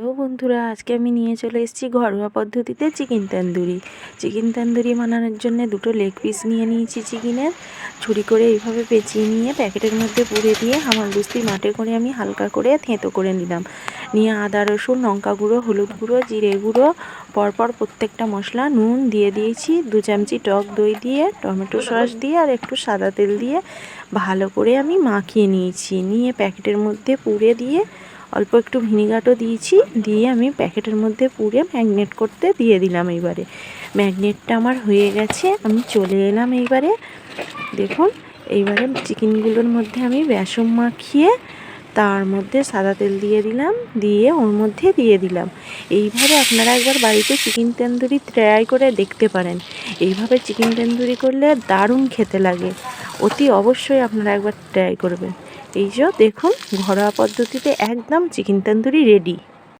Hello বন্ধুরা, আজকে আমি নিয়ে চলে এসেছি ঘরোয়া পদ্ধতিতে চিকেন তন্দুরি। চিকেন তন্দুরি বানানোর জন্য দুটো লেগ পিস নিয়ে নিয়েছি চিকেনের। ছুরি করে এইভাবে পেঁচিয়ে নিয়ে প্যাকেটের মধ্যে পুরে দিয়ে হামালদিস্তি মাঠে করে আমি হালকা করে থেঁতো করে নিলাম। নিয়ে আদা রসুন লঙ্কা গুঁড়ো হলুদ গুঁড়ো জিরে গুঁড়ো পরপর প্রত্যেকটা মশলা নুন দিয়ে দিয়েছি। 2 চামচি টক দই দিয়ে টমেটো সস দিয়ে আর একটু সাদা তেল দিয়ে ভালো করে আমি মাখিয়ে নিয়েছি। নিয়ে প্যাকেটের মধ্যে পুরে দিয়ে অল্প একটু ভিনিগারও দিয়েছি, দিয়ে আমি প্যাকেটের মধ্যে পুরে ম্যাগনেট করতে দিয়ে দিলাম। এইবারে ম্যাগনেটটা আমার হয়ে গেছে, আমি চলে এলাম এইবারে। দেখুন, এইবারে চিকেনগুলোর মধ্যে আমি বেসন মাখিয়ে তার মধ্যে সাদা তেল দিয়ে দিলাম, দিয়ে ওর মধ্যে দিয়ে দিলাম। এইভাবে আপনারা একবার বাড়িতে চিকেন তন্দুরি ট্রাই করে দেখতে পারেন। এইভাবে চিকেন তন্দুরি করলে দারুণ খেতে লাগে। অতি অবশ্যই আপনারা একবার ট্রাই করবেন। এই যে দেখুন, ঘরোয়া পদ্ধতিতে একদম চিকেন তন্দুরি রেডি।